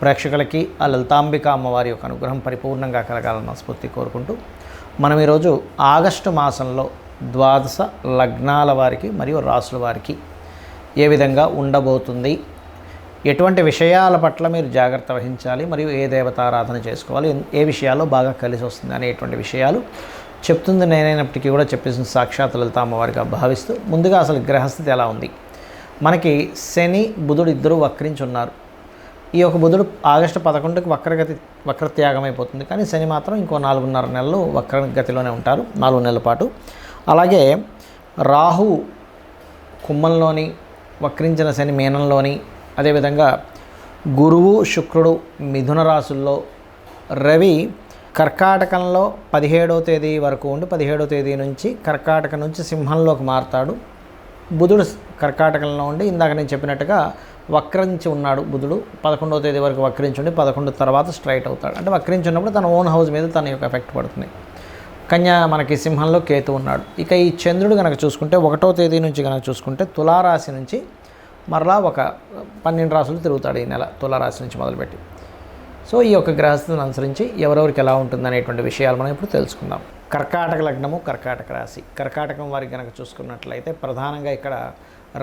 ప్రేక్షకులకి ఆ లలితాంబిక అమ్మవారి యొక్క అనుగ్రహం పరిపూర్ణంగా కలగాలని మనస్ఫూర్తి కోరుకుంటూ మనం ఈరోజు ఆగస్టు మాసంలో ద్వాదశ లగ్నాల వారికి మరియు రాసుల వారికి ఏ విధంగా ఉండబోతుంది, ఎటువంటి విషయాల పట్ల మీరు జాగ్రత్త వహించాలి, మరియు ఏ దేవతారాధన చేసుకోవాలి, ఏ విషయాల్లో బాగా కలిసి వస్తుంది అనేటువంటి విషయాలు చెప్తుంది నేనైనప్పటికీ కూడా చెప్పేసిన సాక్షాత్ లలిత అమ్మవారిగా భావిస్తూ, ముందుగా అసలు గ్రహస్థితి ఎలా ఉంది. మనకి శని బుధుడు ఇద్దరు వక్రించి ఉన్నారు. ఈ యొక్క బుధుడు ఆగస్టు 11కి వక్రత్యాగం అయిపోతుంది, కానీ శని మాత్రం ఇంకో 4.5 నెలలు వక్రగతిలోనే ఉంటారు, 4 నెలల పాటు. అలాగే రాహు కుంభంలోని, వక్రించిన శని మీనంలోని, అదేవిధంగా గురువు శుక్రుడు మిథున రాశుల్లో, రవి కర్కాటకంలో 17వ తేదీ వరకు ఉండి 17వ తేదీ నుంచి కర్కాటక నుంచి సింహంలోకి మారుతాడు. బుధుడు కర్కాటకంలో ఉండి ఇందాక నేను చెప్పినట్టుగా వక్రించి ఉన్నాడు. బుధుడు 11వ తేదీ వరకు వక్రించి ఉండి 11 తర్వాత స్ట్రైట్ అవుతాడు. అంటే వక్రించి ఉన్నప్పుడు తన ఓన్ హౌస్ మీద తన యొక్క ఎఫెక్ట్ పడుతుంది. కన్యా మనకి సింహంలో కేతు ఉన్నాడు. ఇక ఈ చంద్రుడు కనుక చూసుకుంటే 1వ తేదీ నుంచి కనుక చూసుకుంటే తులారాశి నుంచి మరలా ఒక 12 రాశులు తిరుగుతాడు ఈ నెల, తులారాశి నుంచి మొదలుపెట్టి. సో ఈ యొక్క గ్రహస్థితిని అనుసరించి ఎవరెవరికి ఎలా ఉంటుంది అనేటువంటి విషయాలు మనం ఇప్పుడు తెలుసుకుందాం. కర్కాటక లగ్నము, కర్కాటక రాశి. కర్కాటకం వారికి కనుక చూసుకున్నట్లయితే ప్రధానంగా ఇక్కడ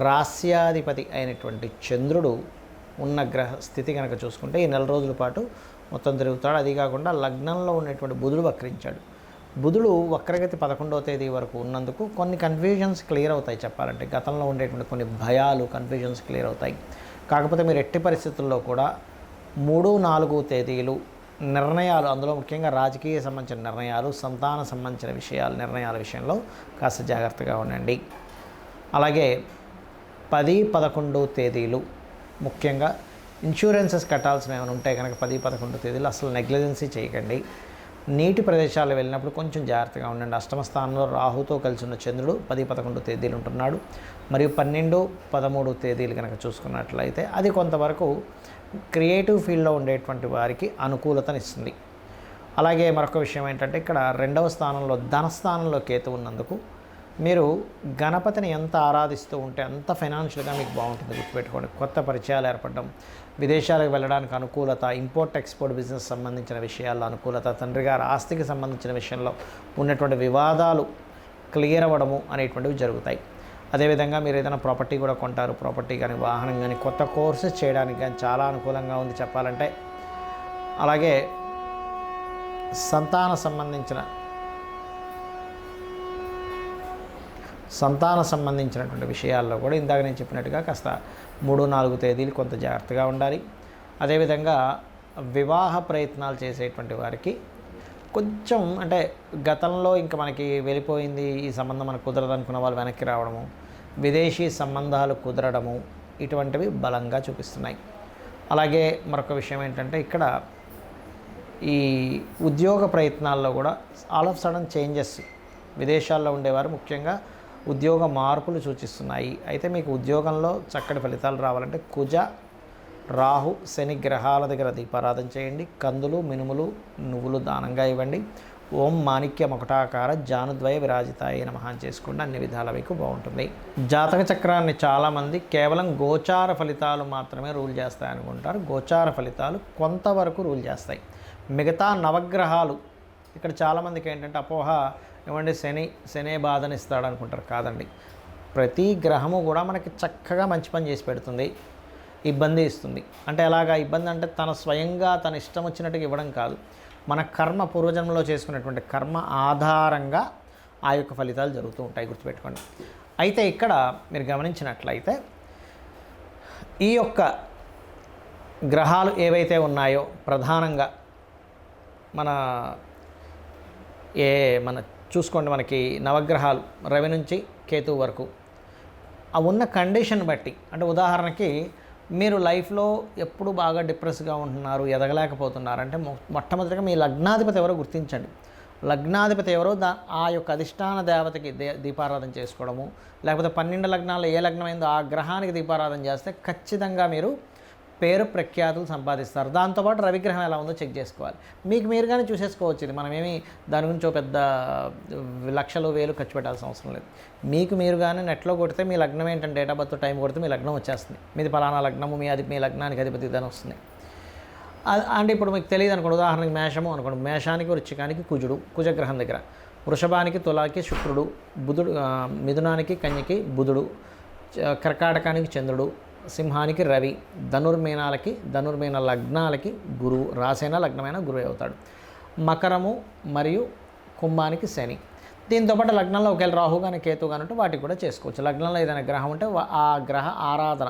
రాస్యాధిపతి అయినటువంటి చంద్రుడు ఉన్న గ్రహ స్థితి కనుక చూసుకుంటే ఈ నెల రోజుల పాటు మొత్తం తిరుగుతాడు. అది కాకుండా లగ్నంలో ఉన్నటువంటి బుధుడు వక్రించాడు. బుధుడు వక్రగతి 11వ తేదీ వరకు ఉన్నందుకు కొన్ని కన్ఫ్యూజన్స్ క్లియర్ అవుతాయి. చెప్పాలంటే గతంలో ఉండేటువంటి కొన్ని భయాలు, కన్ఫ్యూజన్స్ క్లియర్ అవుతాయి. కాకపోతే మీరు ఎట్టి పరిస్థితుల్లో కూడా 3, 4 తేదీలు నిర్ణయాలు, అందులో ముఖ్యంగా రాజకీయ సంబంధించిన నిర్ణయాలు, సంతాన సంబంధించిన విషయాలు, నిర్ణయాల విషయంలో కాస్త జాగ్రత్తగా ఉండండి. అలాగే 10, 11 తేదీలు ముఖ్యంగా ఇన్సూరెన్సెస్ కట్టాల్సిన ఏమైనా ఉంటే కనుక 10, 11 తేదీలు అసలు నెగ్లిజెన్సీ చేయకండి. నీటి ప్రదేశాలు వెళ్ళినప్పుడు కొంచెం జాగ్రత్తగా ఉండండి. అష్టమ స్థానంలో రాహుతో కలిసి ఉన్న చంద్రుడు 10, 11 తేదీలు ఉంటున్నాడు. మరియు 12, 13 తేదీలు కనుక చూసుకున్నట్లయితే అది కొంతవరకు క్రియేటివ్ ఫీల్డ్లో ఉండేటువంటి వారికి అనుకూలతనిస్తుంది. అలాగే మరొక విషయం ఏంటంటే ఇక్కడ 2వ స్థానంలో ధనస్థానంలో కేతు ఉన్నందుకు మీరు గణపతిని ఎంత ఆరాధిస్తూ ఉంటే అంత ఫైనాన్షియల్గా మీకు బాగుంటుంది. గుర్తుపెట్టుకోండి. కొత్త పరిచయాలు ఏర్పడడం, విదేశాలకు వెళ్ళడానికి అనుకూలత, ఇంపోర్ట్ ఎక్స్పోర్ట్ బిజినెస్ సంబంధించిన విషయాల్లో అనుకూలత, తండ్రి గారి ఆస్తికి సంబంధించిన విషయంలో ఉన్నటువంటి వివాదాలు క్లియర్ అవ్వడము అనేటువంటివి జరుగుతాయి. అదేవిధంగా మీరు ఏదైనా ప్రాపర్టీ కూడా కొంటారు, ప్రాపర్టీ కానీ, వాహనం కానీ, కొత్త కోర్సెస్ చేయడానికి కానీ చాలా అనుకూలంగా ఉంది చెప్పాలంటే. అలాగే సంతాన సంబంధించినటువంటి విషయాల్లో కూడా ఇందాక నేను చెప్పినట్టుగా కాస్త 3, 4 తేదీలు కొంత జాగ్రత్తగా ఉండాలి. అదేవిధంగా వివాహ ప్రయత్నాలు చేసేటువంటి వారికి కొంచెం అంటే గతంలో ఇంకా మనకి వెళ్ళిపోయింది, ఈ సంబంధం మనకు కుదరదు అనుకున్న వాళ్ళు వెనక్కి రావడము, విదేశీ సంబంధాలు కుదరడము, ఇటువంటివి బలంగా చూపిస్తున్నాయి. అలాగే మరొక విషయం ఏంటంటే ఇక్కడ ఈ ఉద్యోగ ప్రయత్నాల్లో కూడా ఆల్ ఆఫ్ సడన్ చేంజెస్, విదేశాల్లో ఉండేవారు ముఖ్యంగా ఉద్యోగ మార్పులు సూచిస్తున్నాయి. అయితే మీకు ఉద్యోగంలో చక్కటి ఫలితాలు రావాలంటే కుజ, రాహు, శని గ్రహాల దగ్గర దీపారాధన చేయండి. కందులు, మినుములు, నువ్వులు దానంగా ఇవ్వండి. ఓం మాణిక్య మకుటాకార జానుద్వయ విరాజితాయ నమః అని చేసుకోండి. అన్ని విధాల మీకు బాగుంటుంది. జాతక చక్రాన్ని చాలామంది కేవలం గోచార ఫలితాలు మాత్రమే రూల్ చేస్తాయి అనుకుంటారు. గోచార ఫలితాలు కొంతవరకు రూల్ చేస్తాయి. మిగతా నవగ్రహాలు ఇక్కడ చాలామందికి ఏంటంటే అపోహ, ఏమంటే శనే బాధనిస్తాడు అనుకుంటారు. కాదండి, ప్రతి గ్రహము కూడా మనకి చక్కగా మంచి పని చేసి పెడుతుంది, ఇబ్బంది ఇస్తుంది. అంటే ఎలాగా ఇబ్బంది అంటే తన స్వయంగా తన ఇష్టం వచ్చినట్టుగా ఇవ్వడం కాదు, మన కర్మ, పూర్వజన్మలో చేసుకున్నటువంటి కర్మ ఆధారంగా ఆ యొక్క ఫలితాలు జరుగుతూ ఉంటాయి. గుర్తుపెట్టుకోండి. అయితే ఇక్కడ మీరు గమనించినట్లయితే ఈ యొక్క గ్రహాలు ఏవైతే ఉన్నాయో ప్రధానంగా మన చూసుకోండి, మనకి నవగ్రహాలు రవి నుంచి కేతు వరకు ఆ ఉన్న కండిషన్ బట్టి, అంటే ఉదాహరణకి మీరు లైఫ్లో ఎప్పుడు బాగా డిప్రెస్గా ఉంటున్నారు, ఎదగలేకపోతున్నారు అంటే మొట్టమొదటిగా మీ లగ్నాధిపతి ఎవరో గుర్తించండి. లగ్నాధిపతి ఎవరో ఆ యొక్క అధిష్టాన దేవతకి దీపారాధన చేసుకోవడము, లేకపోతే 12 లగ్నాల్లో ఏ లగ్నమైందో ఆ గ్రహానికి దీపారాధన చేస్తే ఖచ్చితంగా మీరు పేరు ప్రఖ్యాతులు సంపాదిస్తారు. దాంతోపాటు రవిగ్రహం ఎలా ఉందో చెక్ చేసుకోవాలి. మీకు మీరుగానే చూసేసుకోవచ్చు. ఇది మనమేమి దాని గురించి ఒక పెద్ద లక్షలు వేలు ఖర్చు పెట్టాల్సిన అవసరం లేదు. మీకు మీరుగానే నెట్లో కొడితే మీ లగ్నం ఏంటంటే డేట్ ఆఫ్ బర్త్ టైం కొడితే మీ లగ్నం వచ్చేస్తుంది. మీది పలానా లగ్నము, మీ లగ్నానికి అధిపతి అని వస్తుంది. అంటే ఇప్పుడు మీకు తెలియదు అనుకోండి, ఉదాహరణకి మేషము అనుకోండి, మేషానికి వృశ్చికానికి కుజుడు, కుజగ్రహం దగ్గర, వృషభానికి తులాకి శుక్రుడు, బుధుడు, మిథునానికి కన్యకి బుధుడు, కర్కాటకానికి చంద్రుడు, సింహానికి రవి, ధనుర్మీన లగ్నాలకి గురువు, రాసైన లగ్నమైన గురువు అవుతాడు. మకరము మరియు కుంభానికి శని. దీంతోపాటు లగ్నంలో ఒకవేళ రాహు కానీ కేతు కానీ ఉంటే వాటికి కూడా చేసుకోవచ్చు. లగ్నంలో ఏదైనా గ్రహం ఉంటే ఆ గ్రహ ఆరాధన,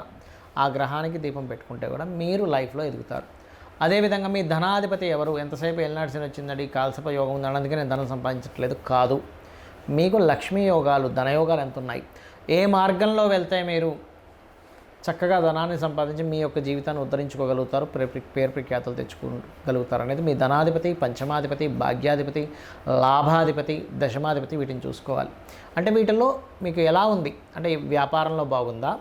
ఆ గ్రహానికి దీపం పెట్టుకుంటే కూడా మీరు లైఫ్లో ఎదుగుతారు. అదేవిధంగా మీ ధనాధిపతి ఎవరు, ఎంతసేపు ఎల్నాడ్సిన వచ్చిందండి, కాల్సప యోగం ఉందని అందుకే నేను ధనం సంపాదించట్లేదు కాదు, మీకు లక్ష్మీ యోగాలు, ధనయోగాలు ఎంత ఉన్నాయి, ఏ మార్గంలో వెళ్తే మీరు చక్కగా ధనాన్ని సంపాదించి మీ యొక్క జీవితాన్ని ఉద్ధరించుకోగలుగుతారు, పేరు ప్రఖ్యాతులు తెచ్చుకోగలుగుతారు అనేది మీ ధనాధిపతి, పంచమాధిపతి, భాగ్యాధిపతి, లాభాధిపతి, దశమాధిపతి వీటిని చూసుకోవాలి. అంటే వీటిల్లో మీకు ఎలా ఉంది అంటే వ్యాపారంలో బాగుందా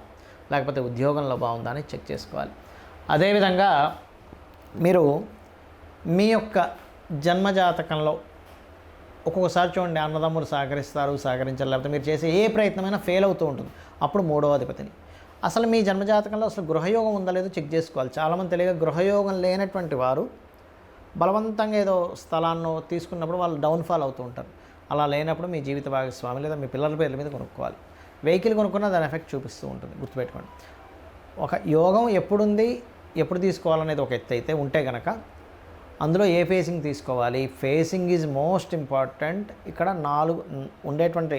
లేకపోతే ఉద్యోగంలో బాగుందా అని చెక్ చేసుకోవాలి. అదేవిధంగా మీరు మీ యొక్క జన్మజాతకంలో ఒక్కొక్కసారి చూడండి, అన్నదమ్ములు సహకరించాలి, లేకపోతే మీరు చేసే ఏ ప్రయత్నమైనా ఫెయిల్ అవుతూ ఉంటుంది. అప్పుడు మూడవ అధిపతిని అసలు మీ జన్మజాతకంలో అసలు గృహయోగం ఉందా లేదో చెక్ చేసుకోవాలి. చాలామంది తెలియక గృహయోగం లేనటువంటి వారు బలవంతంగా ఏదో స్థలాన్ని తీసుకున్నప్పుడు వాళ్ళు డౌన్ఫాల్ అవుతూ ఉంటారు. అలా లేనప్పుడు మీ జీవిత భాగస్వామి లేదా మీ పిల్లల పేర్ల మీద కొనుక్కోవాలి. వెహికల్ కొనుక్కున్నా దాని ఎఫెక్ట్ చూపిస్తూ ఉంటుంది, గుర్తుపెట్టుకోండి. ఒక యోగం ఎప్పుడుంది, ఎప్పుడు తీసుకోవాలనేది ఒక ఎత్తు అయితే ఉంటే కనుక అందులో ఏ ఫేసింగ్ తీసుకోవాలి, ఫేసింగ్ ఈజ్ మోస్ట్ ఇంపార్టెంట్. ఇక్కడ 4 ఉండేటువంటి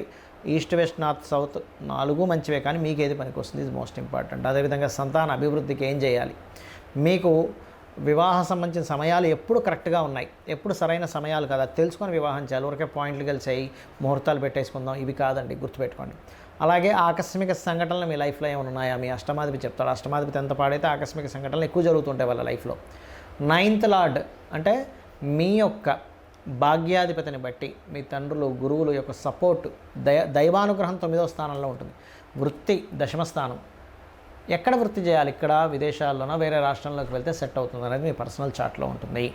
ఈస్ట్ వెస్ట్ నార్త్ సౌత్ 4 మంచివే, కానీ మీకు ఏది పనికి వస్తుంది ఈజ్ మోస్ట్ ఇంపార్టెంట్. అదేవిధంగా సంతాన అభివృద్ధికి ఏం చేయాలి, మీకు వివాహ సంబంధించిన సమయాలు ఎప్పుడు కరెక్ట్గా ఉన్నాయి, ఎప్పుడు సరైన సమయాలు కదా తెలుసుకొని వివాహం చేయాలి. ఊరికే పాయింట్లు కలిసాయి ముహూర్తాలు పెట్టేసుకుందాం ఇవి కాదండి, గుర్తుపెట్టుకోండి. అలాగే ఆకస్మిక సంఘటనలు మీ లైఫ్లో ఏమైనా ఉన్నాయా, మీ అష్టమాధిపతి చెప్తాడు. అష్టమాధిపతి ఎంత పాడైతే ఆకస్మిక సంఘటనలు ఎక్కువ జరుగుతుంటాయి వాళ్ళ లైఫ్లో. 9th లార్డ్ అంటే మీ యొక్క భాగ్యాధిపతిని బట్టి మీ తండ్రులు, గురువులు యొక్క సపోర్ట్, దైవానుగ్రహం 9వ స్థానంలో ఉంటుంది. వృత్తి 10వ స్థానం. ఎక్కడ వృత్తి చేయాలి, ఇక్కడ విదేశాల్లోనో వేరే రాష్ట్రంలోకి వెళ్తే సెట్ అవుతుంది అనేది మీ పర్సనల్ చార్ట్లో ఉంటుంది.